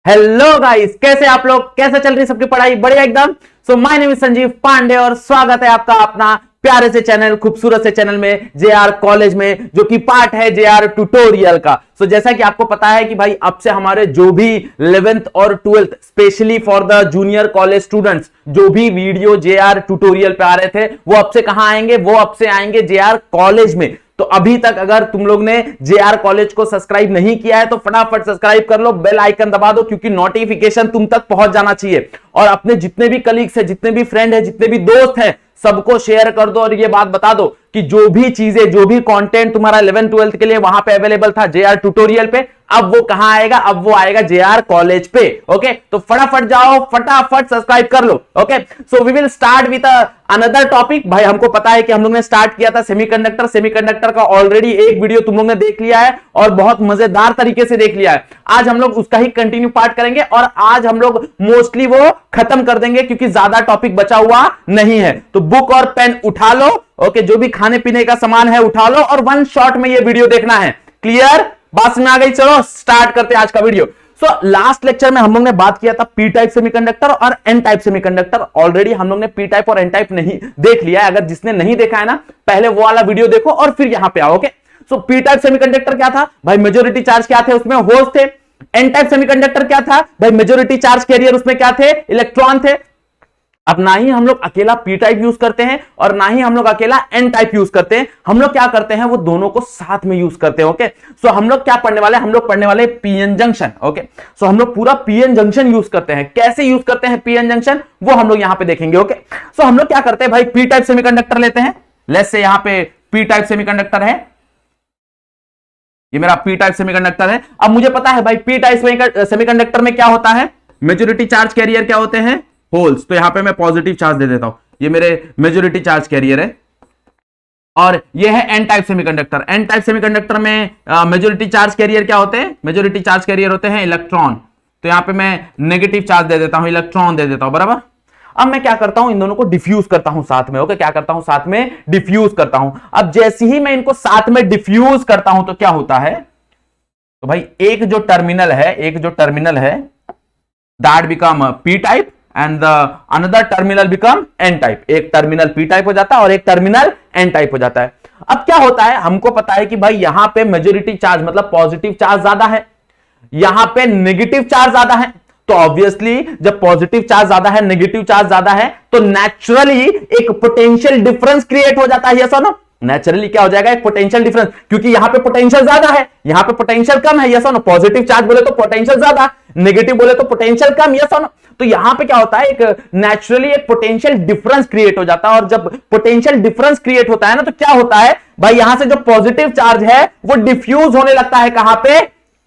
Hello guys, कैसे आप लोग? कैसे चल रही सबकी पढ़ाई? बढ़िया एकदम। So my name is Sanjeev Pandey और स्वागत है आपका अपना प्यारे से चैनल, खूबसूरत से चैनल में, जेआर कॉलेज में, जो कि पार्ट है जेआर ट्यूटोरियल का। सो जैसा कि आपको पता है कि भाई अब से हमारे जो भी 11th और 12th specially for the junior college students जो भी वीडियो जेआर ट्यूटोरियल पे आ रहे थे वो अब से कहां आएंगे? वो अब से आएंगे जेआर कॉलेज में। तो अभी तक अगर तुम लोग ने जेआर कॉलेज को सब्सक्राइब नहीं किया है तो फटाफट सब्सक्राइब कर लो, बेल आइकन दबा दो, क्योंकि नोटिफिकेशन तुम तक पहुंच जाना चाहिए। और अपने जितने भी कलीग्स हैं, जितने भी फ्रेंड हैं, जितने भी दोस्त हैं, सबको शेयर कर दो और ये बात बता दो कि जो भी चीजें, जो भी कंटेंट तुम्हारा 11th 12th के लिए वहां पे अवेलेबल था जेआर ट्यूटोरियल पे, अब वो कहां आएगा? अब वो आएगा जेआर कॉलेज पे। ओके, तो फटाफट जाओ, फटाफट सब्सक्राइब कर लो। Okay, so we will start with another topic. भाई हमको पता है कि हम लोग ने स्टार्ट किया था सेमीकंडक्टर। सेमीकंडक्टर का ऑलरेडी एक वीडियो तुम लोग ने देख लिया है और बहुत मजेदार तरीके से देख लिया है। आज हम लोग उसका ही कंटिन्यू पार्ट करेंगे और आज हम लोग मोस्टली वो खत्म कर देंगे क्योंकि ज्यादा टॉपिक बचा हुआ नहीं है। तो बुक और पेन उठा लो। ओके, जो भी खाने पीने का सामान है उठा लो और वन शॉट में ये वीडियो देखना है। क्लियर? बात में आ गई? चलो स्टार्ट करते हैं आज का वीडियो। लास्ट लेक्चर में हम लोग ने बात किया था पी टाइप सेमीकंडक्टर और एन टाइप सेमीकंडक्टर। ऑलरेडी हम लोग ने पी टाइप और एन टाइप नहीं देख लिया है। अगर जिसने नहीं देखा है ना, पहले वो वाला वीडियो देखो और फिर यहां पे आओ। ओके, सो पी टाइप सेमीकंडक्टर क्या था भाई? मेजॉरिटी चार्ज क्या थे उसमें? होल्स थे। एन टाइप सेमीकंडक्टर क्या था भाई? मेजॉरिटी चार्ज कैरियर उसमें क्या थे? इलेक्ट्रॉन थे। अब ना ही हम लोग अकेला पी टाइप यूज करते हैं और ना ही हम लोग अकेला एन टाइप यूज करते हैं। हम लोग क्या करते हैं? वो दोनों को साथ में यूज करते हैं। ओके, सो हम लोग क्या पढ़ने वाले हैं? हम लोग पढ़ने वाले पीएन जंक्शन। ओके, सो हम लोग पूरा पीएन जंक्शन यूज करते हैं। कैसे यूज करते हैं पीएन जंक्शन, वो हम लोग यहां पे देखेंगे। ओके, सो हम लोग क्या करते हैं भाई? पी टाइप सेमीकंडक्टर लेते हैं। लेट्स से यहां पे पी टाइप सेमीकंडक्टर है, ये मेरा पी टाइप सेमीकंडक्टर है। अब मुझे पता है भाई पी टाइप सेमीकंडक्टर में क्या होता है? मेजॉरिटी चार्ज कैरियर क्या होते हैं? होल्स। तो यहां पे मैं पॉजिटिव चार्ज दे देता हूं, ये मेरे मेजॉरिटी चार्ज कैरियर है। और ये है N type semiconductor. N type semiconductor में मेजॉरिटी चार्ज कैरियर क्या होते हैं? मेजॉरिटी चार्ज कैरियर होते हैं इलेक्ट्रॉन। तो यहां पे मैं नेगेटिव चार्ज दे देता हूं, इलेक्ट्रॉन दे देता हूं, बराबर। अब मैं क्या करता हूं? इन दोनों को डिफ्यूज करता हूं साथ में। ओके, क्या करता हूं? साथ में डिफ्यूज करता हूं। अब जैसे ही मैं इनको साथ में डिफ्यूज करता हूं तो क्या होता है? तो भाई एक जो टर्मिनल है that become P type and the another terminal become an type. एक टर्मिनल पी टाइप हो जाता है और एक टर्मिनल एन टाइप हो जाता है। अब क्या होता है? हमको पता है कि भाई यहां पे मेजॉरिटी चार्ज मतलब पॉजिटिव चार्ज ज्यादा है, यहां पे नेगेटिव चार्ज ज्यादा है। तो ऑब्वियसली जब पॉजिटिव चार्ज ज्यादा है, नेगेटिव चार्ज ज्यादा है, तो नेचुरली एक पोटेंशियल डिफरेंस क्रिएट हो जाता है। यस और नो? नेचुरली क्या हो जाएगा? एक पोटेंशियल डिफरेंस, क्योंकि यहां पे पोटेंशियल ज्यादा है, यहां पे पोटेंशियल कम है। यस और नो? पॉजिटिव चार्ज बोले तो पोटेंशियल ज्यादा, नेगेटिव बोले तो पोटेंशियल कम। यस और नो? तो यहां पे क्या होता है? एक नेचुरली एक पोटेंशियल डिफरेंस क्रिएट हो जाता है। और जब पोटेंशियल डिफरेंस क्रिएट होता है ना, तो क्या होता है भाई? यहां से जो पॉजिटिव चार्ज है वो डिफ्यूज होने लगता है कहां पे?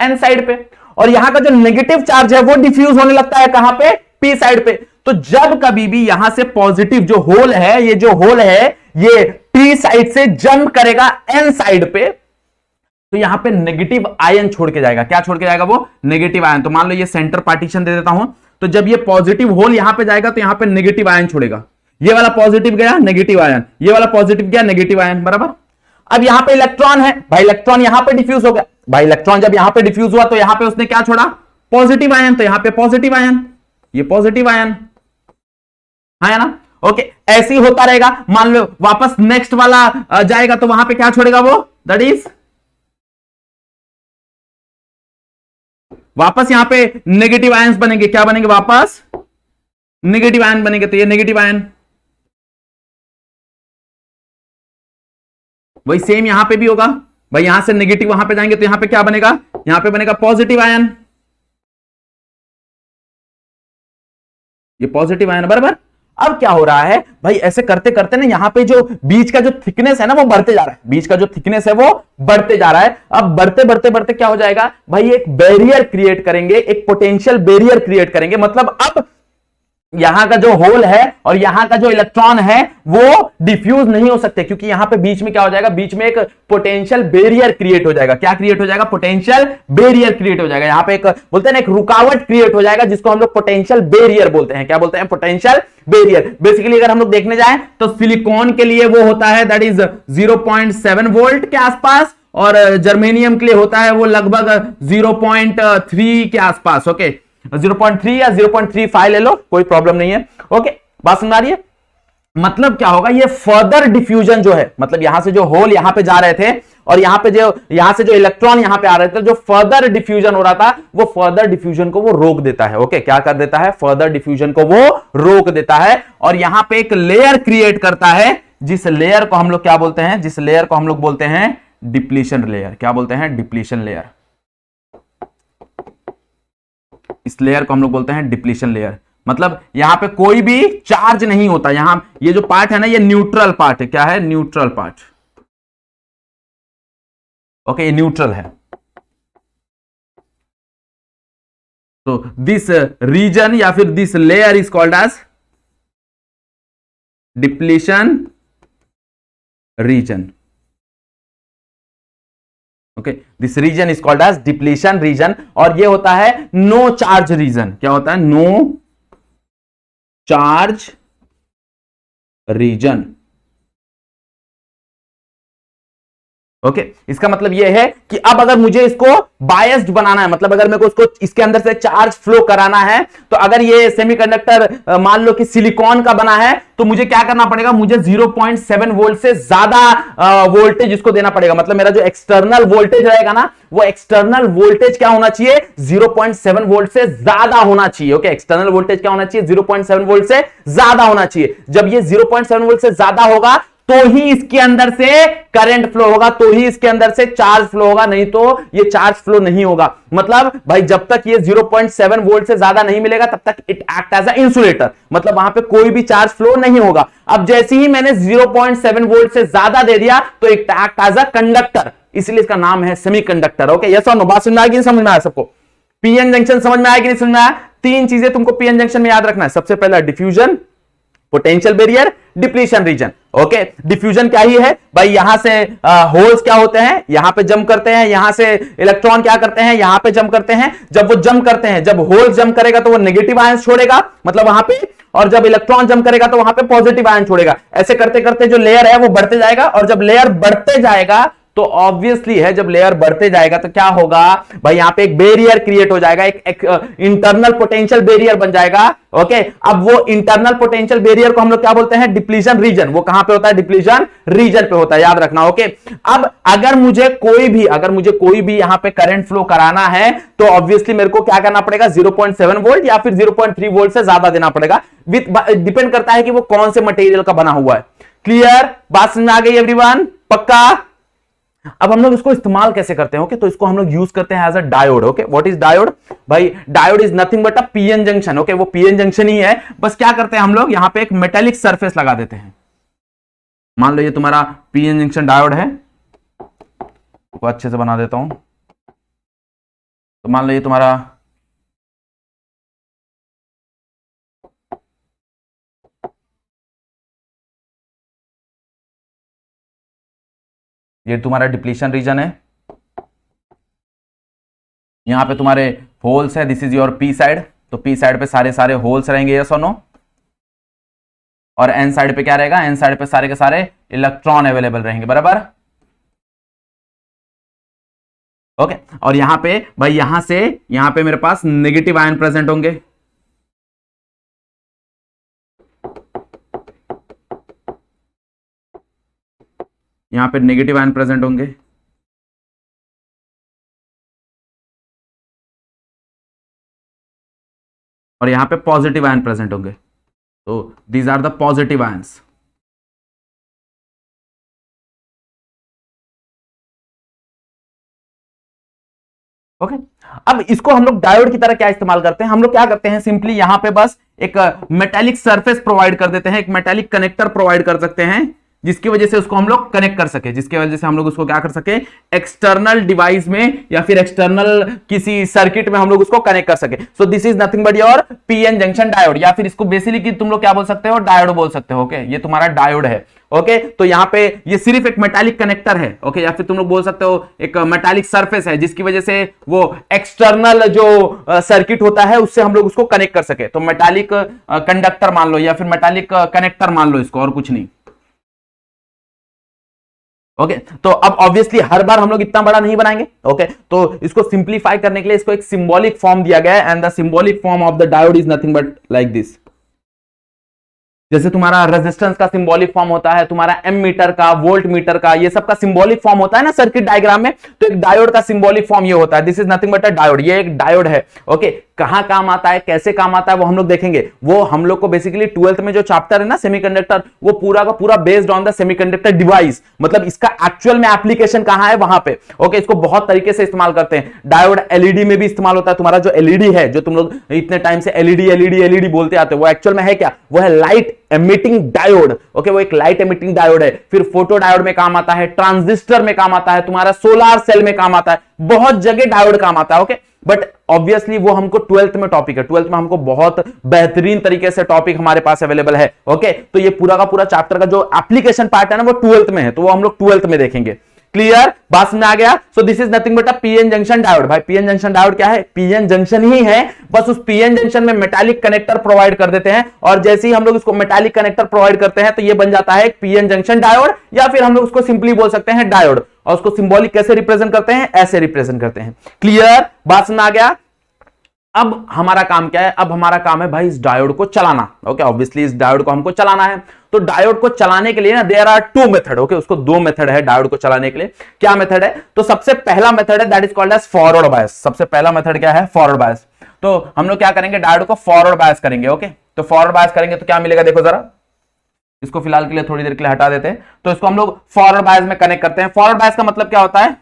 एन साइड पे। और यहां का जो नेगेटिव चार्ज है वो डिफ्यूज होने लगता है कहां पे? पी साइड पे। तो जब कभी भी यहां से पॉजिटिव जो होल है, ये जो होल है ये पी साइड से जंप करेगा एन साइड पे, तो यहां पे नेगेटिव आयन छोड़ के जाएगा। क्या छोड़ के जाएगा? वो नेगेटिव आयन। तो मान लो ये सेंटर पार्टीशन दे देता हूं, तो जब ये पॉजिटिव होल यहां पे जाएगा तो यहां पे नेगेटिव आयन छोड़ेगा। ये वाला पॉजिटिव गया, नेगेटिव आयन, ये वाला पॉजिटिव गया, नेगेटिव आयन, बराबर। अब यहां पे इलेक्ट्रॉन है भाई, इलेक्ट्रॉन यहां पे डिफ्यूज हो गया भाई। इलेक्ट्रॉन जब यहां पे डिफ्यूज हुआ तो यहां पे उसने क्या छोड़ा? Positive ion. तो यहां पे पॉजिटिव आयन, ये पॉजिटिव आयन है ना? ओके, ऐसे ही होता रहेगा। मान लो वापस नेक्स्ट वाला जाएगा तो वहां पे क्या छोड़ेगा वो? दैट इज वापस यहां पे नेगेटिव आयंस बनेंगे। क्या बनेंगे? वापस नेगेटिव आयन बनेंगे। तो ये नेगेटिव आयन, वही सेम यहां पे भी होगा भाई। यहां से नेगेटिव वहां पे जाएंगे तो यहां पे क्या बनेगा? यहां पे बनेगा पॉजिटिव आयन, ये पॉजिटिव आयन, बराबर। अब क्या हो रहा है भाई? ऐसे करते करते ना यहां पे जो बीच का जो थिकनेस है ना वो बढ़ते जा रहा है। बीच का जो थिकनेस है वो बढ़ते जा रहा है। अब बढ़ते बढ़ते बढ़ते क्या हो जाएगा भाई? एक बैरियर क्रिएट करेंगे, एक पोटेंशियल बैरियर क्रिएट करेंगे। मतलब अब यहां का जो होल है और यहां का जो इलेक्ट्रॉन है वो डिफ्यूज नहीं हो सकते, क्योंकि यहां पे बीच में क्या हो जाएगा? बीच में एक पोटेंशियल बैरियर क्रिएट हो जाएगा। क्या क्रिएट हो जाएगा? पोटेंशियल बैरियर क्रिएट हो जाएगा। यहां पे एक बोलते हैं ना, एक रुकावट क्रिएट हो जाएगा, जिसको हम लोग पोटेंशियल बैरियर बोलते हैं। क्या बोलते हैं? Potential barrier. बेसिकली अगर हम लोग देखने जाएं तो सिलिकॉन के लिए वो होता है दैट इज 0.7 वोल्ट के आसपास, और जर्मेनियम के लिए होता है वो लगभग 0.3 के आसपास। ओके, 0.3 या 0.35 ले लो, कोई प्रॉब्लम नहीं है। ओके, बात समझ आ रही है? मतलब क्या होगा, ये फर्दर डिफ्यूजन जो है, मतलब यहां से जो होल यहां पे जा रहे थे और यहां से जो इलेक्ट्रॉन यहां पे आ रहे थे, जो फर्दर डिफ्यूजन हो रहा था, वो फर्दर डिफ्यूजन को वो रोक देता है। ओके, क्या कर देता है? फर्दर डिफ्यूजन को वो रोक देता है और यहां पे एक लेयर क्रिएट करता है, जिस लेयर को हम लोग क्या बोलते हैं? जिस लेयर को हम लोग बोलते हैं डिप्लीशन लेयर। क्या बोलते हैं? Depletion layer. इस लेयर को हम लोग बोलते हैं डिप्लीशन लेयर। मतलब यहां पे कोई भी चार्ज नहीं होता, यहां ये जो पार्ट है ना, ये न्यूट्रल पार्ट है। क्या है? Neutral part. ओके, ये न्यूट्रल है। तो दिस रीजन या फिर this layer is called as depletion region. Okay, this region is called as depletion region और ये होता है नो चार्ज रीजन। क्या होता है? No charge reason. ओके, इसका मतलब यह है कि अब अगर मुझे इसको बायस्ड बनाना है, मतलब अगर मेरे को इसको इसके अंदर से चार्ज फ्लो कराना है, तो अगर ये सेमीकंडक्टर मान लो कि सिलिकॉन का बना है, तो मुझे क्या करना पड़ेगा? मुझे 0.7 वोल्ट से ज्यादा वोल्टेज इसको देना पड़ेगा। मतलब मेरा जो एक्सटर्नल वोल्टेज रहेगा ना, वो एक्सटर्नल वोल्टेज क्या होना चाहिए? 0.7 वोल्ट से ज्यादा होना चाहिए। ओके, एक्सटर्नल वोल्टेज क्या होना चाहिए? 0.7 वोल्ट से ज्यादा होना चाहिए। जब ये 0.7 वोल्ट से ज्यादा होगा तो ही इसके अंदर से करंट फ्लो होगा, तो ही इसके अंदर से चार्ज फ्लो होगा, नहीं तो ये चार्ज फ्लो नहीं होगा। मतलब भाई जब तक ये 0.7 वोल्ट से ज्यादा नहीं मिलेगा तब तक it act as a insulator, मतलब वहां पे कोई भी चार्ज फ्लो नहीं होगा। अब जैसे ही मैंने 0.7 वोल्ट से ज्यादा दे दिया तो it act as a conductor, इसलिए इसका नाम है सेमीकंडक्टर। ओके, यस और नो? बात समझ में आ गई? समझ में आया सबको? पीएन जंक्शन समझ में आया कि नहीं समझ में आया? तीन चीजें तुमको पीएन जंक्शन में याद रखना है। सबसे पहला diffusion, potential barrier, depletion region. Okay, diffusion क्या ही है भाई? यहां से होल्स क्या होते हैं? यहां पे जंप करते हैं, यहां से इलेक्ट्रॉन क्या करते हैं? यहां पे जंप करते हैं। जब वो जंप करते हैं, जब होल जंप करेगा तो वो नेगेटिव आयन छोड़ेगा, मतलब वहां पे, और जब इलेक्ट्रॉन जंप करेगा तो वहां पे पॉजिटिव आयन छोड़ेगा। ऐसे करते करते जो लेयर है वो बढ़ते जाएगा, और जब लेयर बढ़ते जाएगा तो ऑब्वियसली है, जब लेयर बढ़ते जाएगा तो क्या होगा भाई? यहां पे एक बैरियर क्रिएट हो जाएगा, एक इंटरनल पोटेंशियल बैरियर बन जाएगा। ओके, अब वो इंटरनल पोटेंशियल बैरियर को हम लोग क्या बोलते हैं? Depletion region. वो कहां पे होता है? डिप्लीशन रीजन पे होता है, याद रखना। ओके, अब अगर मुझे कोई भी यहां पे करंट फ्लो कराना है तो ऑब्वियसली मेरे को क्या करना पड़ेगा? 0.7 वोल्ट या फिर 0.3 वोल्ट से ज्यादा देना पड़ेगा। डिपेंड करता है कि वो कौन से मटेरियल का बना हुआ है। क्लियर? बात समझ में आ गई एवरीवन? पक्का? अब हम लोग इसको इस्तेमाल कैसे करते हैं? ओके, तो इसको हम लोग यूज करते हैं as a diode. Okay, what is diode? भाई diode is nothing but a PN junction. Okay, वो पीएन जंक्शन ही है। बस क्या करते हैं हम लोग, यहां पे एक मेटेलिक सरफेस लगा देते हैं। मान लो ये तुम्हारा पीएन जंक्शन डायोड है, को अच्छे से बना देता हूं। तो मान लो ये तुम्हारा ये तुम्हारा डिप्लीशन रीजन है। यहां पे तुम्हारे होल्स है, this is your P side. तो पी साइड पे सारे सारे होल्स रहेंगे, यस और नो? और एन साइड पे क्या रहेगा? एन साइड पे सारे के सारे इलेक्ट्रॉन अवेलेबल रहेंगे, बराबर? ओके, और यहां पे भाई यहां पे मेरे पास नेगेटिव आयन प्रेजेंट होंगे। यहां पे नेगेटिव आयन प्रेजेंट होंगे और यहां पे पॉजिटिव आयन प्रेजेंट होंगे। तो these are the positive ions. Okay, अब इसको हम लोग डायोड की तरह क्या इस्तेमाल करते हैं? हम लोग क्या करते हैं? सिंपली यहां पे बस एक मेटालिक सरफेस प्रोवाइड कर देते हैं, एक मेटालिक कनेक्टर प्रोवाइड कर सकते हैं, जिसकी वजह से उसको हम लोग कनेक्ट कर सके, जिसकी वजह से हम लोग उसको क्या कर सके? एक्सटर्नल डिवाइस में या फिर एक्सटर्नल किसी सर्किट में हम लोग उसको कनेक्ट कर सके। सो this is nothing but your PN junction diode, या फिर इसको बेसिकली तुम लोग क्या बोल सकते हो? डायोड बोल सकते हो। ओके, ये तुम्हारा डायोड है। ओके, तो यहां पे ये सिर्फ एक मेटालिक कनेक्टर है। ओके, या फिर तुम लोग बोल सकते हो एक मेटालिक सरफेस है, जिसकी वजह से वो एक्सटर्नल जो सर्किट होता है उससे हम लोग उसको कनेक्ट कर सके। तो मेटालिक कंडक्टर मान लो या फिर मेटालिक कनेक्टर मान लो इसको, और कुछ नहीं। ओके तो अब ऑब्वियसली हर बार हम लोग इतना बड़ा नहीं बनाएंगे। ओके तो इसको सिंप्लीफाई करने के लिए इसको एक सिंबॉलिक फॉर्म दिया गया है, and the symbolic form of the diode is nothing but like this. जैसे तुम्हारा रेजिस्टेंस का सिंबॉलिक फॉर्म होता है, तुम्हारा एम मीटर का, वोल्ट मीटर का, ये सब का सिंबॉलिक फॉर्म होता है ना सर्किट डायग्राम में, तो एक डायोड का सिंबॉलिक फॉर्म ये होता है। This is nothing but a diode, ये एक डायोड है। ओके कहां काम आता है, कैसे काम आता है, वो हम लोग देखेंगे। वो हम लोग को बेसिकली 12th में जो चैप्टर है ना सेमीकंडक्टर, वो पूरा का पूरा based on the semiconductor device, मतलब इसका एक्चुअल में एप्लीकेशन कहां है वहां पे। ओके इसको बहुत तरीके से इस्तेमाल करते हैं। डायोड एलईडी में भी इस्तेमाल होता है। तुम्हारा जो एलईडी है, जो तुम लोग इतने टाइम से एलईडी एलईडी एलईडी बोलते आते हो, वो एक्चुअल में है क्या, वो है लाइट एमिटिंग डायोड। ओके वो एक लाइट एमिटिंग डायोड है। फिर फोटो डायोड में काम आता है, ट्रांजिस्टर में काम आता है, तुम्हारा सोलर सेल में काम आता है, बहुत जगह डायोड काम आता है। ओके बट ऑब्वियसली वो हमको 12th में टॉपिक है, 12th में हमको बहुत बेहतरीन तरीके से टॉपिक हमारे पास अवेलेबल है। ओके तो ये पूरा का पूरा चैप्टर का जो एप्लीकेशन पार्ट है ना, वो 12th में है, तो वो हम लोग 12th में देखेंगे। क्लियर, बात में आ गया। सो this is nothing but a PN junction diode. भाई पीएन जंक्शन डायोड क्या है, पीएन जंक्शन ही है, बस उस पीएन जंक्शन में मेटालिक कनेक्टर प्रोवाइड कर देते हैं, और जैसे ही हम लोग इसको मेटालिक कनेक्टर प्रोवाइड करते हैं तो ये बन जाता है एक पीएन जंक्शन डायोड, या फिर हम लोग उसको सिंपली बोल सकते हैं डायोड। और उसको सिंबॉलिक कैसे रिप्रेजेंट करते हैं, ऐसे रिप्रेजेंट करते हैं। क्लियर, बात में आ गया। अब हमारा काम क्या है, अब हमारा काम है भाई इस डायोड को चलाना। ओके ऑब्वियसली इस डायोड को हमको चलाना है। तो डायोड को चलाने के लिए ना there are two method. Okay उसको दो मेथड है डायोड को चलाने के लिए। क्या मेथड है, तो सबसे पहला मेथड है that is called as forward bias. सबसे पहला मेथड क्या है, फॉरवर्ड बायस। तो हम लोग क्या करेंगे, डायोड को फॉरवर्ड बायस करेंगे। ओके तो फॉरवर्ड बायस करेंगे तो क्या मिलेगा, देखो जरा, इसको फिलहाल के लिए थोड़ी देर के लिए हटा देते हैं। तो इसको हम लोग फॉरवर्ड बायस में कनेक्ट करते हैं। फॉरवर्ड बायस का मतलब क्या होता है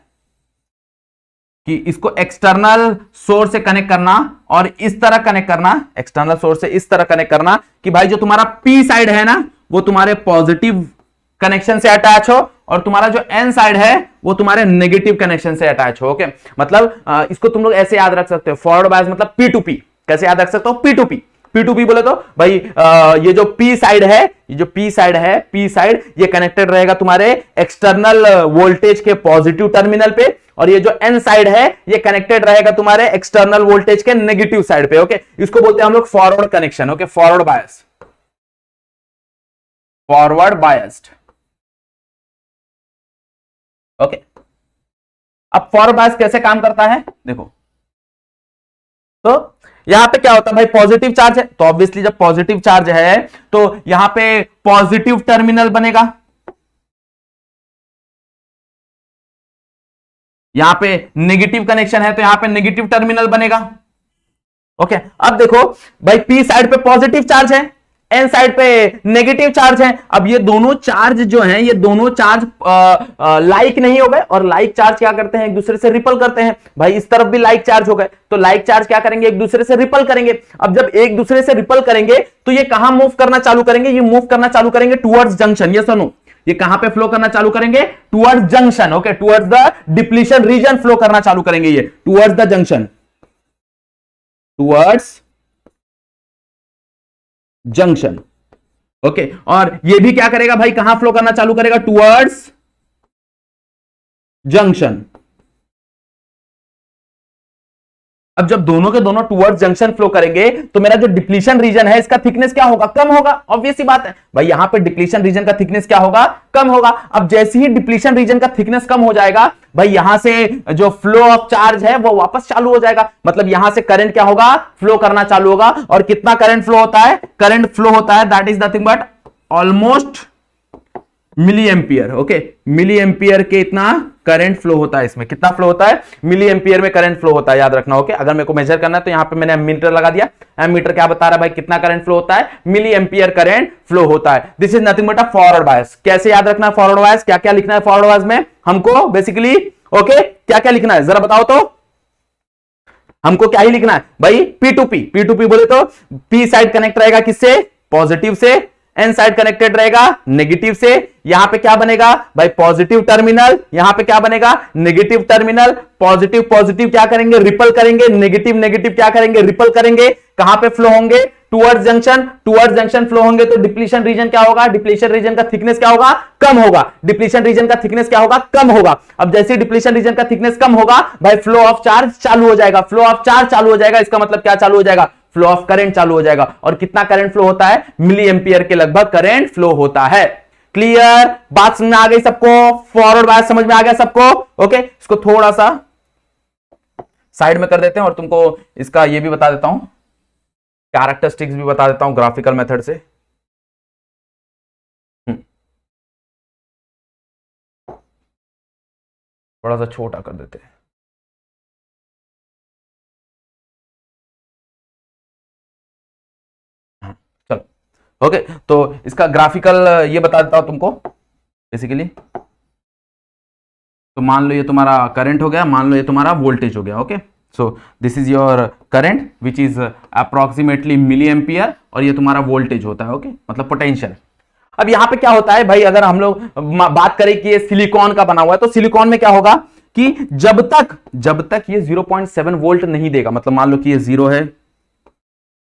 कि इसको एक्सटर्नल सोर्स से कनेक्ट करना और इस तरह कनेक्ट करना, एक्सटर्नल सोर्स से इस तरह कनेक्ट करना कि भाई जो तुम्हारा पी साइड है ना, वो तुम्हारे पॉजिटिव कनेक्शन से अटैच हो, और तुम्हारा जो एन साइड है वो तुम्हारे नेगेटिव कनेक्शन से अटैच हो। ओके मतलब इसको तुम लोग ऐसे याद रख सकते हो, फॉरवर्ड बायस मतलब पी टू पी। कैसे याद रख सकते हो, P to P. P to P बोले तो भाई ये जो पी साइड है, ये जो पी साइड है, पी साइड ये कनेक्टेड रहेगा तुम्हारे एक्सटर्नल वोल्टेज के पॉजिटिव टर्मिनल पे, और ये जो एन साइड है ये कनेक्टेड रहेगा तुम्हारे एक्सटर्नल वोल्टेज के नेगेटिव साइड पे। ओके इसको बोलते हैं हम लोग forward connection. Okay forward bias, forward biased. Okay अब फॉरवर्ड बायस कैसे काम करता है, देखो। तो यहां पे क्या होता है भाई, पॉजिटिव चार्ज है, तो ऑब्वियसली जब पॉजिटिव चार्ज है तो यहां पे पॉजिटिव टर्मिनल बनेगा, यहां पे नेगेटिव कनेक्शन है तो यहां पे नेगेटिव टर्मिनल बनेगा। ओके अब देखो भाई पी साइड पे पॉजिटिव चार्ज है, एन साइड पे नेगेटिव चार्ज है। अब ये दोनों चार्ज जो हैं, ये दोनों चार्ज लाइक नहीं हो गए, और लाइक चार्ज क्या करते हैं, एक दूसरे से रिपल करते हैं। भाई इस तरफ भी लाइक चार्ज हो गए, तो लाइक चार्ज क्या करेंगे, एक दूसरे से रिपल करेंगे। अब जब एक दूसरे से रिपल करेंगे तो ये कहां मूव करना चालू करेंगे, ये मूव करना चालू करेंगे टुवर्ड्स जंक्शन। ये सुनो, ये कहां पे फ्लो करना चालू करेंगे, towards junction. Okay towards the depletion region flow करना चालू करेंगे, ये towards the junction, towards junction. Okay और ये भी क्या करेगा भाई, कहां फ्लो करना चालू करेगा, टुवर्ड्स जंक्शन। अब जब दोनों के दोनों टुवर्ड्स जंक्शन फ्लो करेंगे तो मेरा जो डिप्लीशन रीजन है इसका थिकनेस क्या होगा, कम होगा। ऑब्वियस सी बात है भाई, यहां पे डिप्लीशन रीजन का थिकनेस क्या होगा, कम होगा। अब जैसे ही डिप्लीशन रीजन का थिकनेस कम हो जाएगा भाई, यहां से जो फ्लो ऑफ चार्ज है वो वापस चालू हो जाएगा। मतलब यहां से करंट क्या होगा, फ्लो करना चालू होगा। और कितना करंट फ्लो होता है, करंट फ्लो होता है that is nothing but almost milliampere. Okay milliampere के इतना करंट फ्लो होता है, इसमें कितना फ्लो होता है, मिली एम्पियर में करंट फ्लो होता है, याद रखना। ओके अगर मेरे को मेजर करना है तो यहां पे मैंने एमीटर लगा दिया। एमीटर क्या बता रहा है भाई, कितना करंट फ्लो होता है, मिली एम्पियर करंट फ्लो होता है। This is nothing but a forward bias. कैसे याद रखना है फॉरवर्ड बायस, क्या क्या लिखना है फॉरवर्ड बायस में हमको बेसिकली। ओके क्या क्या लिखना है जरा बताओ, तो हमको क्या ही लिखना है भाई, P to P. P to P बोले तो पी साइड कनेक्ट रहेगा किससे, पॉजिटिव से, एन साइड कनेक्टेड रहेगा नेगेटिव से। यहां पे क्या बनेगा भाई, पॉजिटिव टर्मिनल, यहां पे क्या बनेगा, नेगेटिव टर्मिनल। पॉजिटिव पॉजिटिव क्या करेंगे, रिपल करेंगे, नेगेटिव नेगेटिव क्या करेंगे, रिपल करेंगे। कहां पे फ्लो होंगे, towards junction. Towards junction flow होंगे तो डिप्लीशन रीजन क्या होगा, डिप्लीशन रीजन का थिकनेस क्या होगा, कम होगा। डिप्लीशन रीजन का थिकनेस क्या होगा, कम होगा। अब जैसे डिप्लीशन रीजन का थिकनेस कम होगा भाई, फ्लो ऑफ चार्ज चालू हो जाएगा। फ्लो ऑफ चार्ज चालू हो जाएगा, इसका मतलब क्या चालू हो जाएगा, फ्लो ऑफ करंट चालू हो जाएगा। और कितना करंट फ्लो होता है, मिली एम्पियर के लगभग करंट फ्लो होता है। क्लियर, बात समझ में आ गई सबको? फॉरवर्ड बायस समझ में आ गया सबको? ओके, इसको थोड़ा सा साइड में कर देते हैं और तुमको इसका ये भी बता देता हूं, कैरेक्टरिस्टिक्स भी बता देता हूं ग्राफिकल मेथड से। थोड़ा सा छोटा कर देते हैं। चलो ओके, तो इसका ग्राफिकल ये बता देता हूं तुमको बेसिकली। तो मान लो ये तुम्हारा करंट हो गया, मान लो ये तुम्हारा वोल्टेज हो गया। Okay, so this is your current which is approximately milliampere, और ये तुम्हारा वोल्टेज होता है। ओके, मतलब पोटेंशियल। अब यहां पे क्या होता है भाई, अगर हम लोग बात करें कि ये सिलिकॉन का बना हुआ है, तो सिलिकॉन में क्या होगा कि जब तक ये 0.7 वोल्ट नहीं देगा, मतलब मान लो कि ये 0 है,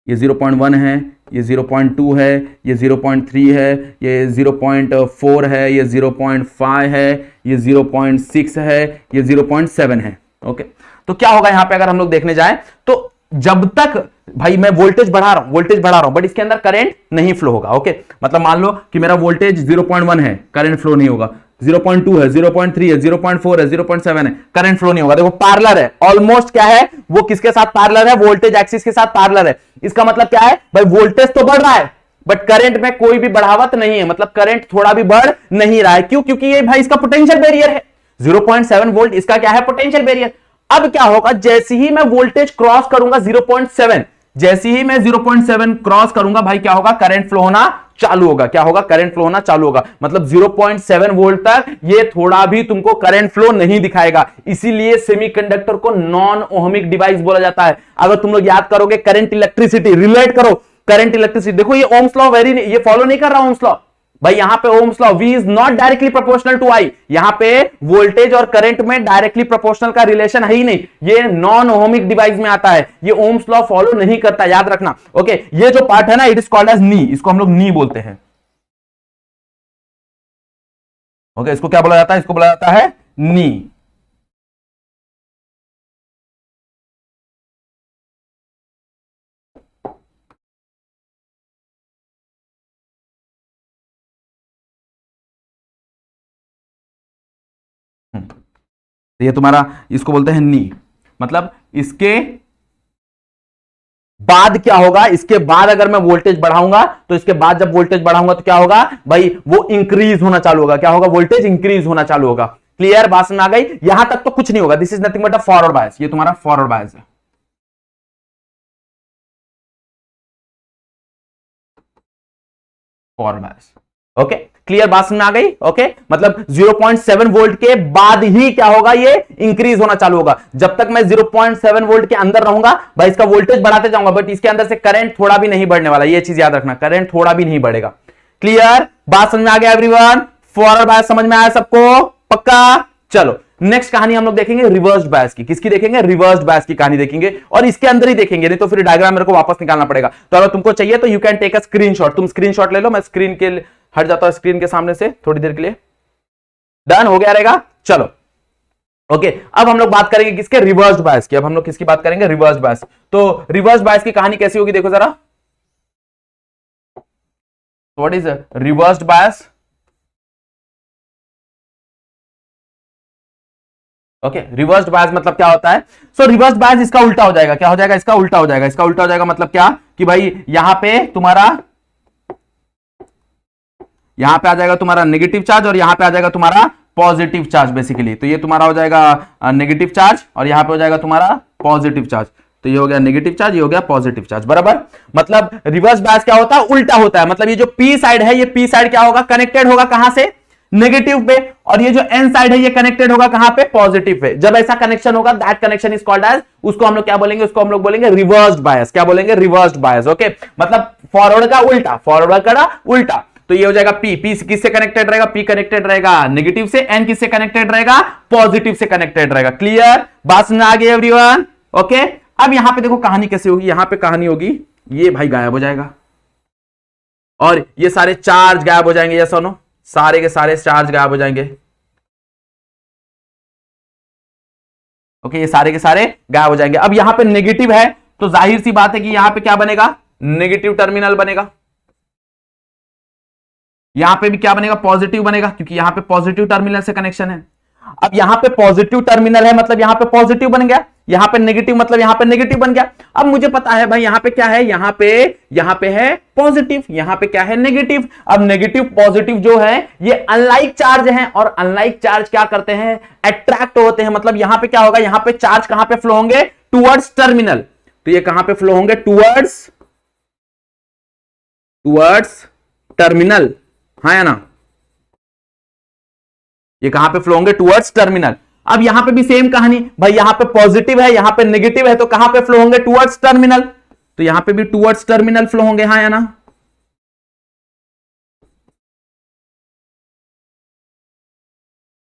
ये 0.1 है, ये 0.2 है, ये 0.3 है, ये 0.4 है, ये 0.5 है, ये 0.6 है, ये 0.7 है। ओके, तो क्या होगा यहां पे अगर हम लोग देखने जाएं, तो जब तक भाई मैं वोल्टेज बढ़ा रहा हूं बट इसके अंदर करंट नहीं फ्लो होगा। ओके, मतलब मान लो कि मेरा वोल्टेज 0.1 है, करंट फ्लो नहीं होगा, 0.2 है, 0.3 है, 0.4 है, 0.7 है, करंट फ्लो नहीं होगा। देखो पैरेलल है, ऑलमोस्ट क्या है वो किसके साथ पैरेलल है? वोल्टेज एक्सिस के साथ पैरेलल है। इसका मतलब क्या है भाई, वोल्टेज तो बढ़ रहा है बट करंट में कोई भी बढ़ावत नहीं है, मतलब करंट थोड़ा भी बढ़ नहीं रहा है। क्यों? क्योंकि ये भाई इसका पोटेंशियल बैरियर है, 0.7 वोल्ट इसका क्या है? Potential barrier. अब क्या होगा, जैसे ही मैं वोल्टेज क्रॉस करूंगा 0.7, जैसे ही मैं 0.7 क्रॉस करूंगा भाई क्या होगा? करंट फ्लो होना चालू होगा। क्या होगा? करंट फ्लो होना चालू होगा। मतलब 0.7 वोल्ट तक ये थोड़ा भी तुमको करंट फ्लो नहीं दिखाएगा। इसीलिए सेमीकंडक्टर को नॉन ओहमिक डिवाइस बोला जाता है। अगर तुम लोग याद करोगे करंट इलेक्ट्रिसिटी, रिलेट करो करंट इलेक्ट्रिसिटी, देखो ये ओम्स लॉ ये फॉलो नहीं कर रहा ओम्स लॉ भाई। यहां पे Ohm's law, V is not directly proportional to I, यहां पे वोल्टेज और करंट में डायरेक्टली प्रोपोर्शनल का रिलेशन है ही नहीं, ये नॉन ओहमिक डिवाइस में आता है, ये ओम्स लॉ फॉलो नहीं करता, याद रखना। ओके, ये जो पार्ट है ना, इट इज कॉल्ड एज नी, इसको हम लोग नी बोलते हैं। ओके, इसको क्या बोला जाता है? इसको बोला जाता है नी। तो ये तुम्हारा, इसको बोलते हैं नी। मतलब इसके बाद क्या होगा, इसके बाद अगर मैं वोल्टेज बढ़ाऊंगा, तो इसके बाद जब वोल्टेज बढ़ाऊंगा तो क्या होगा भाई, वो इंक्रीज होना चालू होगा। क्या होगा? वोल्टेज इंक्रीज होना चालू होगा। क्लियर, बात में आ गई? यहां तक तो कुछ नहीं होगा, this is nothing but a forward bias, ये तुम्हारा फॉरवर्ड बायस है। Forward bias. ओके, क्लियर, बात में आ गई? ओके, मतलब 0.7 वोल्ट के बाद ही क्या होगा, ये इंक्रीज होना चालू होगा। जब तक मैं 0.7 वोल्ट के अंदर रहूंगा भाई, इसका वोल्टेज बढ़ाते जाऊंगा बट इसके अंदर से करंट थोड़ा भी नहीं बढ़ने वाला, ये चीज याद रखना, करंट थोड़ा भी नहीं बढ़ेगा। क्लियर, बात समझ में आ गया एवरीवन? फॉरवर्ड बायस समझ में आया सबको? पक्का? चलो नेक्स्ट कहानी हम लोग देखेंगे रिवर्स्ड बायस की। किसकी देखेंगे? रिवर्स्ड बायस की कहानी देखेंगे, और इसके अंदर ही देखेंगे, नहीं तो फिर डायग्राम मेरे को वापस निकालना पड़ेगा। तो अगर तुमको चाहिए तो you can take a screenshot, तुम स्क्रीनशॉट ले लो, मैं स्क्रीन के हट जाता हूं स्क्रीन के सामने से थोड़ी देर के लिए। डन हो गया रहेगा? चलो ओके, अब हम लोग बात करेंगे किसके? रिवर्स्ड बायस की। अब हम लोग किसकी बात करेंगे? Reversed bias. तो रिवर्स्ड बायस की कहानी कैसी होगी देखो जरा। What is reversed bias? Okay, reversed bias मतलब क्या होता है? सो रिवर्स्ड बायस इसका उल्टा हो जाएगा। क्या हो जाएगा? इसका उल्टा हो जाएगा। इसका उल्टा हो जाएगा मतलब क्या कि भाई यहां पे तुम्हारा, यहां पे आ जाएगा तुम्हारा नेगेटिव चार्ज और यहां पे आ जाएगा तुम्हारा पॉजिटिव चार्ज बेसिकली। तो ये तुम्हारा हो जाएगा नेगेटिव चार्ज और यहां पे हो जाएगा तुम्हारा पॉजिटिव चार्ज। तो ये हो गया नेगेटिव चार्ज, ये हो गया पॉजिटिव चार्ज, बराबर। मतलब रिवर्स बायस क्या होता है? उल्टा होता है। मतलब ये जो पी साइड है, ये पी साइड क्या होगा? कनेक्टेड होगा कहां से? नेगेटिव पे। और ये जो एन साइड है ये कनेक्टेड होगा कहां पे? Positive pay. जब ऐसा कनेक्शन होगा, that connection is called as, उसको हम लोग क्या बोलेंगे? उसको हम लोग बोलेंगे रिवर्स्ड बायस। क्या बोलेंगे? Reversed bias. ओके, मतलब फॉरवर्ड का उल्टा, फॉरवर्ड का उल्टा। तो ये हो जाएगा पी। पी किससे कनेक्टेड रहेगा? पी कनेक्टेड रहेगा नेगेटिव से। एन किससे कनेक्टेड रहेगा? पॉजिटिव से कनेक्टेड रहेगा। क्लियर, बात समझ आ गई एवरीवन? ओके, अब यहां पे देखो कहानी कैसे होगी। यहां पे कहानी होगी, ये भाई गायब हो जाएगा और ये सारे चार्ज गायब हो जाएंगे। यस और नो? सारे के सारे चार्ज गायब हो जाएंगे। ओके, ये सारे के सारे गायब हो जाएंगे। अब यहां पे नेगेटिव है तो जाहिर सी बात है कि यहां पे क्या बनेगा? नेगेटिव टर्मिनल बनेगा। यहां पे भी क्या बनेगा, पॉजिटिव बनेगा, क्योंकि यहां पे पॉजिटिव टर्मिनल से कनेक्शन है। अब यहां पे पॉजिटिव टर्मिनल है मतलब यहां पे पॉजिटिव बन गया, यहां पे नेगेटिव मतलब यहां पे नेगेटिव बन गया। अब मुझे पता है भाई यहां पे क्या है, यहां पे है पॉजिटिव, यहां पे क्या है, नेगेटिव। अब नेगेटिव पॉजिटिव जो है ये अनलाइक चार्ज है, और अनलाइक चार्ज क्या करते हैं, अट्रैक्ट होते हैं। मतलब यहां पे क्या होगा, यहां पे चार्ज कहां पे फ्लो होंगे, टुवर्ड्स टर्मिनल। तो ये कहां पे फ्लो होंगे, टुवर्ड्स टर्मिनल, हाँ या ना, ये कहां पे फ्लो होंगे, टुवर्ड्स टर्मिनल। अब यहां पे भी सेम कहानी भाई, यहां पे पॉजिटिव है, यहां पे नेगेटिव है, तो कहां पे फ्लो होंगे, टुवर्ड्स टर्मिनल। तो यहां पे भी टुवर्ड्स टर्मिनल फ्लो होंगे, हाँ या ना।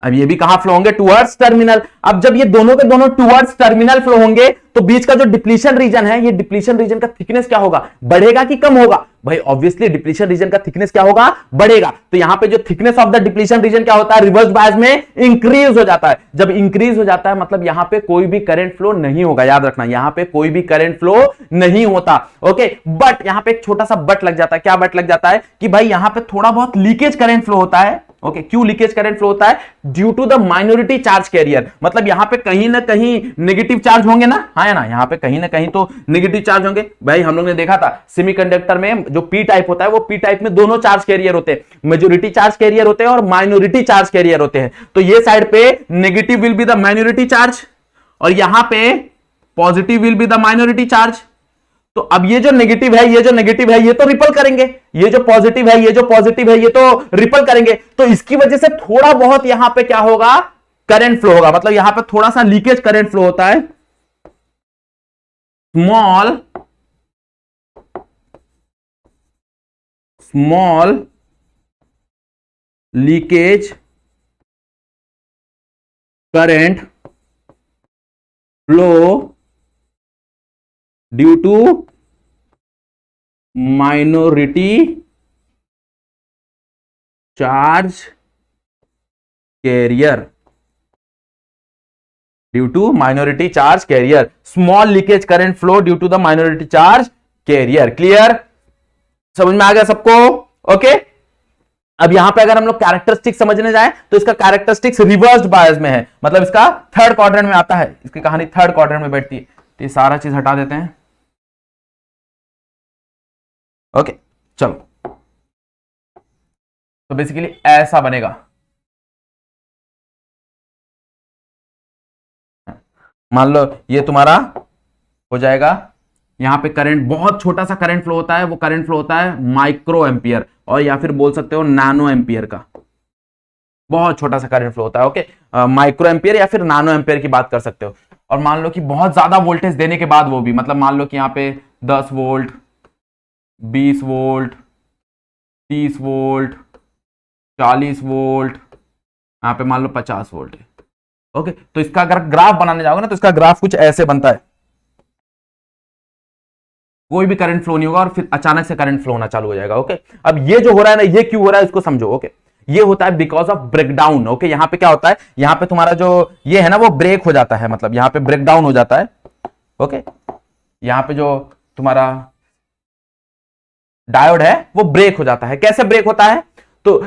अब ये भी कहां फ्लो होंगे, टुवर्ड्स टर्मिनल। अब जब ये दोनों के दोनों टुवर्ड्स टर्मिनल फ्लो होंगे तो बीच का जो डिप्लीशन रीजन है, ये डिप्लीशन रीजन का थिकनेस क्या होगा, बढ़ेगा कि कम होगा, भाई ऑब्वियसली डिप्लीशन रीजन का थिकनेस क्या होगा, बढ़ेगा। तो यहां पे जो thickness of the depletion region क्या होता है, रिवर्स बायस में इंक्रीज हो जाता है। जब इंक्रीज हो जाता है मतलब यहां पे कोई भी करंट फ्लो नहीं होगा, याद रखना, यहां पे कोई भी करंट फ्लो नहीं होता। ओके, बट यहां पे एक छोटा सा बट लग जाता है। क्या बट लग जाता है कि भाई यहां पे थोड़ा बहुत लीकेज करंट फ्लो होता है। ओके, क्यों लीकेज करंट फ्लो होता है, due to the minority charge carrier. मतलब यहां पे कहीं ना कहीं नेगेटिव चार्ज होंगे ना, हाँ या ना, यहां पे कहीं ना कहीं तो नेगेटिव चार्ज होंगे। भाई हम लोग ने देखा था सेमीकंडक्टर में जो पी टाइप होता है, वो पी टाइप में दोनों चार्ज कैरियर होते हैं, मेजॉरिटी चार्ज कैरियर होते हैं और माइनॉरिटी चार्ज कैरियर होते हैं। तो ये साइड पे negative will be the minority charge और यहां पे positive will be the minority charge. तो अब ये जो नेगेटिव है, ये जो नेगेटिव है, ये तो रिपल करेंगे, ये जो पॉजिटिव है, ये जो पॉजिटिव है, ये तो रिपल करेंगे। तो इसकी वजह से थोड़ा बहुत यहां पे क्या होगा, करंट फ्लो होगा। मतलब यहां पे थोड़ा सा लीकेज करंट फ्लो होता है, small leakage current flow due to minority charge carrier, due to minority charge carrier, small leakage current flow due to the minority charge carrier. Clear, समझ में आ गया सबको। ओके, अब यहां पे अगर हम लोग कैरेक्टरिस्टिक समझने जाए तो इसका कैरेक्टरिस्टिक्स रिवर्स्ड बायस में है, मतलब इसका थर्ड क्वाड्रेंट में आता है, इसकी कहानी थर्ड क्वाड्रेंट में बैठती है। तो ये सारा चीज हटा देते हैं। ओके, चलो, तो बेसिकली ऐसा बनेगा। मान लो ये तुम्हारा हो जाएगा, यहां पे करंट, बहुत छोटा सा करंट फ्लो होता है, वो करंट फ्लो होता है माइक्रो एम्पियर, और या फिर बोल सकते हो नैनो एम्पियर का, बहुत छोटा सा करंट फ्लो होता है। ओके, माइक्रो एम्पियर या फिर नैनो एम्पियर की बात कर सकते हो। और मान लो कि बहुत ज्यादा वोल्टेज देने के बाद वो भी, मतलब मान लो कि यहाँ पे 10 वोल्ट, 20 वोल्ट, 30 वोल्ट, 40 वोल्ट, यहाँ पे मान लो 50 वोल्ट है। ओके, तो इसका अगर ग्राफ बनाने जाओगे ना तो इसका ग्राफ कुछ ऐसे बनता है, कोई भी करंट फ्लो नहीं होगा और फिर अचानक से करंट फ्लो होना चालू हो जाएगा। ओके, अब ये जो हो रहा है ना, ये क्यों हो रहा है इसको समझो। ओके, ये होता है बिकॉज ऑफ ब्रेकडाउन। ओके, यहां पे क्या होता है, यहां पे तुम्हारा जो ये है ना वो ब्रेक हो जाता है, मतलब यहां पे ब्रेकडाउन हो जाता है। ओके, यहां पे जो तुम्हारा डायोड है वो ब्रेक हो जाता है। कैसे ब्रेक होता है, तो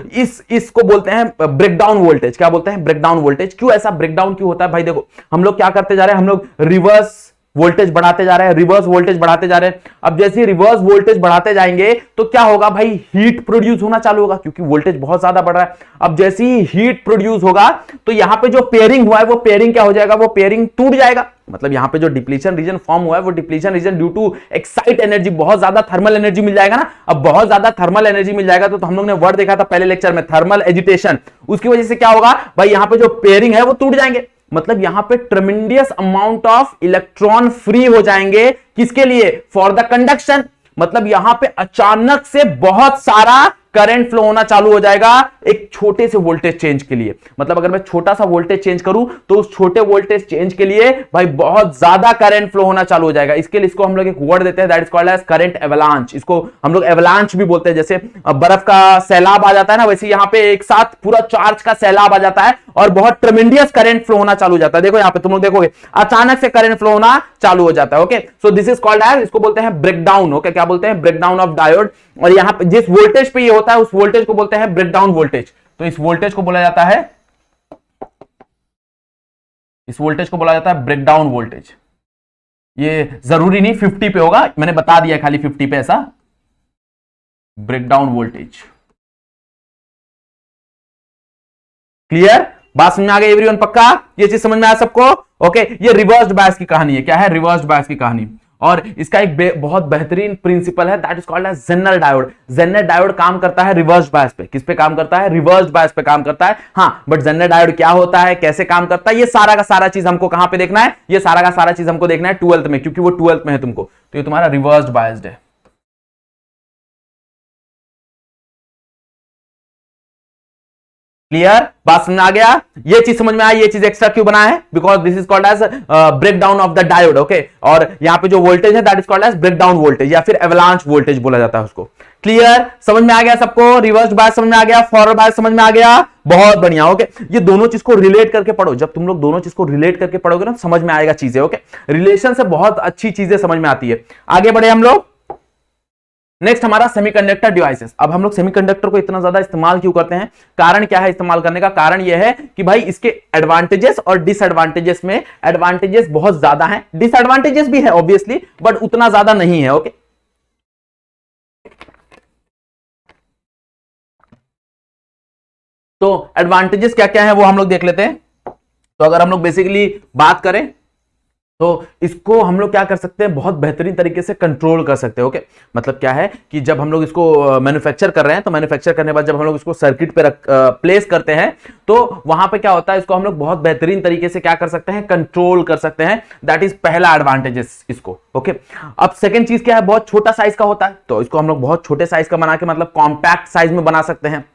इसको बोलते हैं ब्रेकडाउन वोल्टेज। क्या बोलते हैं, ब्रेकडाउन वोल्टेज। क्यों ऐसा ब्रेकडाउन क्यों होता है भाई, देखो हम लोग क्या करते जा रहे हैं, हम लोग रिवर्स वोल्टेज बढ़ाते जा रहे हैं, रिवर्स वोल्टेज बढ़ाते जा रहे हैं। अब जैसे रिवर्स वोल्टेज बढ़ाते जाएंगे तो क्या होगा भाई, हीट प्रोड्यूस होना चालू होगा, क्योंकि वोल्टेज बहुत ज्यादा बढ़ रहा है। अब जैसे ही हीट प्रोड्यूस होगा तो यहां पे जो पेयरिंग हुआ है वो पेयरिंग क्या हो जाएगा, वो पेयरिंग टूट जाएगा। मतलब यहां पे जो डिप्लीशन रीजन फॉर्म हुआ है वो depletion region due to excite energy, बहुत ज्यादा थर्मल एनर्जी मिल जाएगा ना। अब बहुत ज्यादा थर्मल एनर्जी मिल जाएगा तो हम लोग ने वर्ड देखा था पहले लेक्चर में, थर्मल एजिटेशन। उसकी वजह से क्या होगा भाई, यहां पे जो पेयरिंग है वो टूट जाएंगे। मतलब यहां पे tremendous amount of electron free हो जाएंगे, किसके लिए, फॉर द कंडक्शन। मतलब यहां पे अचानक से बहुत सारा करंट फ्लो होना चालू हो जाएगा एक छोटे से वोल्टेज चेंज के लिए। मतलब अगर मैं छोटा सा वोल्टेज चेंज करूं तो उस छोटे वोल्टेज चेंज के लिए भाई बहुत ज्यादा करंट फ्लो होना चालू हो जाएगा। इसके लिए इसको हम लोग एक वर्ड देते हैं, that is called as current avalanche. इसको हम लोग एवलांच भी बोलते हैं। जैसे बर्फ का सैलाब आ जाता है ना, वैसे यहां पे एक साथ पूरा चार्ज का सैलाब आ जाता है और बहुत ट्रेमेंडियस करंट फ्लो होना चालू हो जाता है। देखो यहां पे तुम लोग देखोगे अचानक से करंट फ्लो होना चालू हो जाता है। Okay, so this is called as, इसको बोलते हैं ब्रेकडाउन। ओके, क्या बोलते हैं, ब्रेकडाउन ऑफ डायोड। और यहां पे जिस वोल्टेज पे ये होता है उस वोल्टेज को बोलते हैं ब्रेकडाउन वोल्टेज। तो इस वोल्टेज को बोला जाता है, इस वोल्टेज को बोला जाता है ब्रेकडाउन वोल्टेज। ये जरूरी नहीं 50 पे होगा, मैंने बता दिया खाली 50 पे ऐसा ब्रेकडाउन वोल्टेज। क्लियर, बात समझ में आ गई एवरीवन? पक्का ये चीज समझ में आया सबको? ओके, ये रिवर्स्ड बायस की कहानी है। क्या है? रिवर्स्ड बायस की कहानी। और इसका एक बहुत बेहतरीन प्रिंसिपल है, that is called as Zener diode. Zener diode काम करता है रिवर्स्ड बायस पे। किस पे काम करता है? रिवर्स्ड बायस पे काम करता है। हाँ, बट जेनर डायोड क्या होता है, कैसे काम करता है, ये सारा का सारा चीज हमको कहां पे देखना है? ये सारा का सारा चीज हमको देखना है 12th में, क्योंकि वो 12th में है तुमको। तो ये तुम्हारा रिवर्स्ड बायस्ड है। क्लियर, बात समझ में आ गया? ये चीज समझ में आई? ये चीज एक्स्ट्रा क्यों बना है? Because this is called as breakdown of the diode. Okay, और यहां पे जो वोल्टेज है that is called as breakdown voltage या फिर एवलांच वोल्टेज बोला जाता है उसको। क्लियर, समझ में आ गया सबको? रिवर्स बायस समझ में आ गया, फॉरवर्ड बायस समझ में आ गया? बहुत बढ़िया। ओके, ये दोनों चीज को रिलेट करके पढ़ो। जब तुम लोग दोनों चीज को रिलेट करके पढ़ोगे ना, समझ में आएगा चीजें। ओके, रिलेशन से बहुत अच्छी चीजें समझ में आती है। आगे बढ़े हम लोग। नेक्स्ट हमारा सेमीकंडक्टर डिवाइसेस। अब हम लोग सेमीकंडक्टर को इतना ज्यादा इस्तेमाल क्यों करते हैं? कारण क्या है इस्तेमाल करने का? कारण यह है कि भाई इसके एडवांटेजेस और डिसएडवांटेजेस में एडवांटेजेस बहुत ज्यादा हैं, डिसएडवांटेजेस भी है ऑब्वियसली, बट उतना ज्यादा नहीं है। ओके, तो एडवांटेजेस क्या क्या है वो हम लोग देख लेते हैं। तो अगर हम लोग बेसिकली बात करें तो इसको हम लोग क्या कर सकते हैं? बहुत बेहतरीन तरीके से कंट्रोल कर सकते हैं। ओके, मतलब क्या है कि जब हम लोग इसको मैन्युफैक्चर कर रहे हैं, तो मैन्युफैक्चर करने के बाद जब हम लोग इसको सर्किट पे प्लेस करते हैं, तो वहां पे क्या होता है, इसको हम लोग बहुत बेहतरीन तरीके से क्या कर सकते हैं? कंट्रोल कर सकते हैं। दैट इज पहला एडवांटेजेस इसको। ओके, अब सेकेंड चीज क्या है? बहुत छोटा साइज का होता है, तो इसको हम लोग बहुत छोटे साइज का बना के मतलब कॉम्पैक्ट साइज में बना सकते हैं।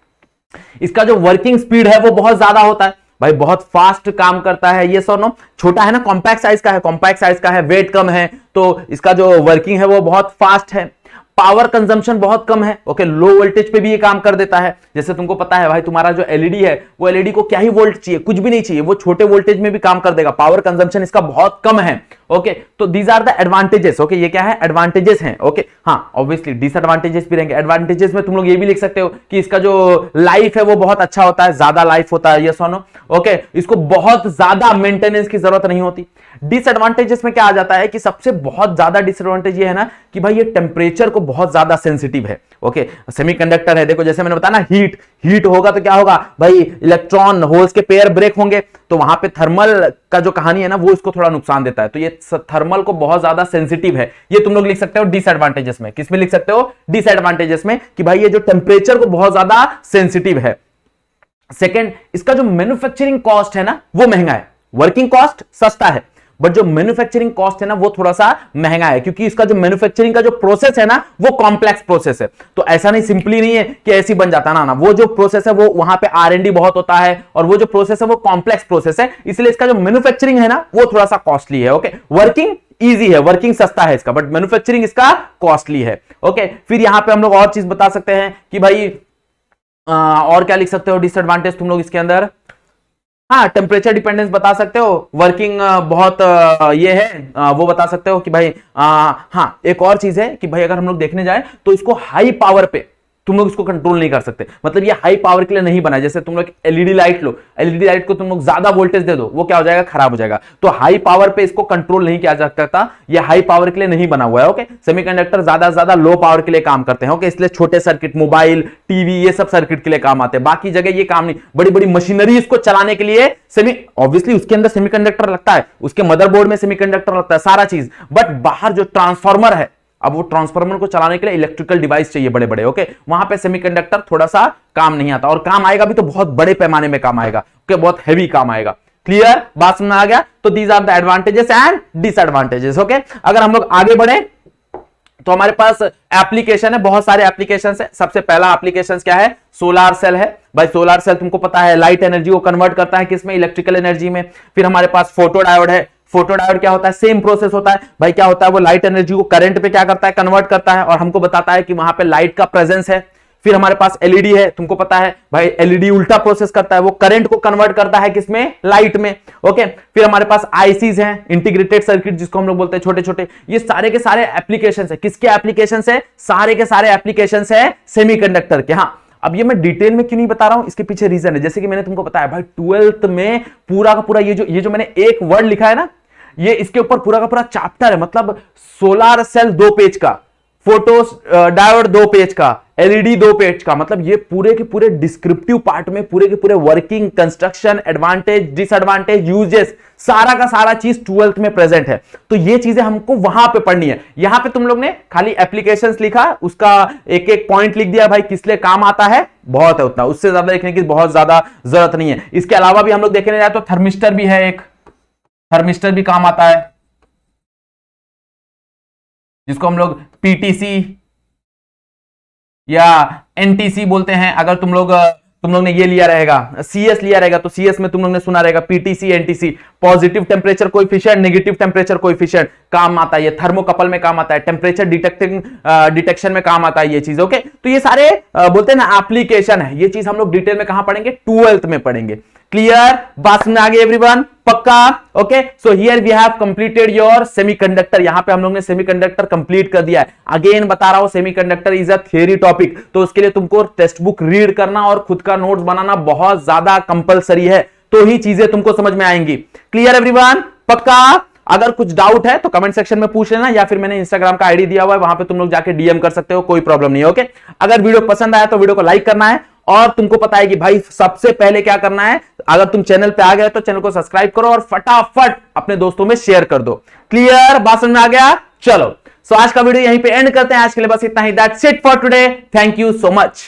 इसका जो वर्किंग स्पीड है वो बहुत ज्यादा होता है, भाई बहुत फास्ट काम करता है। ये सो नो, छोटा है ना, कॉम्पैक्ट साइज का है, कॉम्पैक्ट साइज का है, वेट कम है, तो इसका जो वर्किंग है वो बहुत फास्ट है। पावर कंजम्पशन बहुत कम है। ओके, लो वोल्टेज पे भी ये काम कर देता है। जैसे तुमको पता है भाई, तुम्हारा जो एलईडी है वो एलईडी को क्या ही वोल्ट चाहिए, कुछ भी नहीं चाहिए, वो छोटे वोल्टेज में भी काम कर देगा। पावर कंजम्पशन इसका बहुत कम है। ओके, तो these are the advantages. Okay, ये क्या है? एडवांटेजेस हैं। ओके, हाँ, ऑब्वियसली डिसएडवांटेजेस भी रहेंगे। एडवांटेजेस में तुम लोग ये भी लिख सकते हो कि इसका जो लाइफ है वो बहुत अच्छा होता है, ज्यादा लाइफ होता है। यस और नो? ओके, इसको बहुत ज्यादा मेंटेनेंस की जरूरत नहीं होती। डिसएडवांटेजेस में क्या आ जाता है कि सबसे बहुत ज्यादा डिसएडवांटेज ये है ना कि भाई ये टेम्परेचर को बहुत ज्यादा सेंसिटिव है। ओके, सेमीकंडक्टर है, देखो जैसे मैंने बताया ना, हीट होगा तो क्या होगा भाई? इलेक्ट्रॉन होल्स के पेयर ब्रेक होंगे, तो वहां पे थर्मल का जो कहानी है ना वो इसको थोड़ा नुकसान देता है। तो ये थर्मल को बहुत ज्यादा सेंसिटिव है। ये तुम लोग लिख सकते हो डिसएडवांटेजेस में। किसमें लिख सकते हो? डिसएडवांटेजेस में, कि भाई ये जो टेम्परेचर को बहुत ज्यादा सेंसिटिव है। सेकेंड, इसका जो मैन्युफैक्चरिंग कॉस्ट है ना वो महंगा है। वर्किंग कॉस्ट सस्ता है, बट जो मैन्युफैक्चरिंग कॉस्ट है ना वो थोड़ा सा महंगा है, क्योंकि इसका जो मैन्युफैक्चरिंग का जो प्रोसेस है ना वो कॉम्प्लेक्स प्रोसेस है। तो ऐसा नहीं, सिंपली नहीं है कि ऐसे बन जाता ना, वो जो प्रोसेस है वो वहां पे R&D बहुत होता है, और वो जो प्रोसेस है वो कॉम्प्लेक्स प्रोसेस है, इसलिए इसका जो मैन्युफैक्चरिंग है ना वो थोड़ा सा कॉस्टली है। ओके, वर्किंग इजी है, वर्किंग सस्ता है इसका, बट मैन्युफैक्चरिंग इसका कॉस्टली है। ओके, फिर यहां पे हम लोग और चीज बता सकते हैं कि भाई और क्या लिख सकते हो डिसएडवांटेज तुम लोग इसके अंदर? हाँ, टेम्परेचर डिपेंडेंस बता सकते हो, वर्किंग बहुत ये है वो बता सकते हो कि भाई हाँ, एक और चीज है कि भाई अगर हम लोग देखने जाए तो इसको हाई पावर पे तुम लोग इसको कंट्रोल नहीं कर सकते। मतलब ये हाई पावर के लिए नहीं बना है। जैसे तुम लोग एलईडी लाइट लो, एलईडी लाइट को तुम लोग ज्यादा वोल्टेज दे दो, वो क्या हो जाएगा? खराब हो जाएगा। तो हाई पावर पे इसको कंट्रोल नहीं किया जा सकता, ये हाई पावर के लिए नहीं बना हुआ है। ओके, सेमीकंडक्टर ज्यादा से ज्यादा लो पावर के लिए काम करते हैं। ओके, इसलिए छोटे सर्किट, मोबाइल, टीवी, ये सब सर्किट के लिए काम आते हैं, बाकी जगह ये काम नहीं। बड़ी बड़ी मशीनरी इसको चलाने के लिए ऑब्वियसली उसके अंदर सेमीकंडक्टर लगता है, उसके मदरबोर्ड में सेमीकंडक्टर लगता है, सारा चीज। बट बाहर जो ट्रांसफार्मर है, अब वो ट्रांसफार्मर को चलाने के लिए इलेक्ट्रिकल डिवाइस चाहिए बड़े बड़े। ओके, वहां पे सेमीकंडक्टर थोड़ा सा काम नहीं आता, और काम आएगा भी तो बहुत बड़े पैमाने में काम आएगा। ओके, बहुत हैवी काम आएगा। क्लियर, बात समझ में आ गया? तो these are the advantages and disadvantages. Okay, अगर हम लोग आगे बढ़े तो हमारे पास एप्लीकेशन है, बहुत सारे एप्लीकेशन है। सबसे पहला एप्लीकेशन क्या है? सोलार सेल है। भाई सोलार सेल तुमको पता है लाइट एनर्जी को कन्वर्ट करता है किसमें? इलेक्ट्रिकल एनर्जी में। फिर हमारे पास फोटो डायोड है। फोटो डायोड क्या होता है? सेम प्रोसेस होता है भाई। क्या होता है? वो लाइट एनर्जी को करंट पे क्या करता है? कन्वर्ट करता है, और हमको बताता है कि वहां पे लाइट का प्रेजेंस है। फिर हमारे पास एलईडी है, तुमको पता है भाई एलईडी उल्टा प्रोसेस करता है, वो करंट को कन्वर्ट करता है किसमें, लाइट में। ओके, फिर हमारे पास आईसीज हैं, इंटीग्रेटेड सर्किट जिसको हम लोग बोलते हैं, छोटे छोटे। ये सारे के सारे एप्लीकेशंस है, किसके एप्लीकेशंस है, सारे के सारे एप्लीकेशंस है सेमीकंडक्टर के। हाँ, अब ये मैं डिटेल में क्यों नहीं बता रहा हूं, इसके पीछे रीजन है। जैसे कि मैंने तुमको बताया भाई 12th में पूरा का पूरा ये जो मैंने एक वर्ड लिखा है ना, ये इसके ऊपर पूरा का पूरा चैप्टर है। मतलब सोलर सेल 2 पेज का, फोटो डायोड 2 पेज का, एलईडी 2 पेज का। मतलब ये पूरे के पूरे डिस्क्रिप्टिव पार्ट में पूरे के पूरे working, construction, advantage, disadvantage, uses, सारा का सारा चीज 12th में प्रेजेंट है। तो ये चीजें हमको वहां पे पढ़नी है। यहां पे तुम लोग ने खाली एप्लीकेशंस लिखा, उसका एक एक पॉइंट लिख दिया, भाई किस लिए काम आता है, बहुत है उतना, उससे ज्यादा लिखने की बहुत ज्यादा जरूरत नहीं है। इसके अलावा भी हम लोग देखने जाए तो थर्मिस्टर भी है, एक थर्मिस्टर भी काम आता है, जिसको हम लोग पीटीसी या एनटीसी बोलते हैं। अगर तुम लोग ने ये लिया रहेगा, सीएस लिया रहेगा, तो सीएस में तुम लोग ने सुना रहेगा PTC, NTC, positive temperature coefficient, negative temperature coefficient काम आता है। ये थर्मोकपल में काम आता है, टेम्परेचर डिटेक्शन में काम आता है ये चीज। ओके, तो ये सारे बोलते हैं ना एप्लीकेशन है। ये चीज हम लोग डिटेल में कहां पढ़ेंगे, 12th में पढ़ेंगे। क्लियर, बात में आ गई एवरीवन, पक्का? Okay, so here we have completed your semiconductor. यहां पे हम लोग ने सेमीकंडक्टर कंप्लीट कर दिया है। अगेन बता रहा हूं, semiconductor is a theory topic, तो उसके लिए तुमको टेक्स्ट बुक रीड करना और खुद का नोट्स बनाना बहुत ज्यादा कंपलसरी है, तो ही चीजें तुमको समझ में आएंगी। क्लियर एवरीवन, पक्का? अगर कुछ डाउट है तो कमेंट सेक्शन में पूछ लेना, या फिर मैंने इंस्टाग्राम का आईडी दिया हुआ है, वहां पे तुम लोग जाके डीएम कर सकते हो, कोई प्रॉब्लम नहीं है। ओके, अगर वीडियो पसंद आया तो वीडियो को लाइक करना है, और तुमको पता है कि भाई सबसे पहले क्या करना है, अगर तुम चैनल पे आ गए तो चैनल को सब्सक्राइब करो और फटाफट अपने दोस्तों में शेयर कर दो। क्लियर, बात समझ में आ गया? चलो, सो आज का वीडियो यहीं पे एंड करते हैं। आज के लिए बस इतना ही। That's it for today. Thank you so much.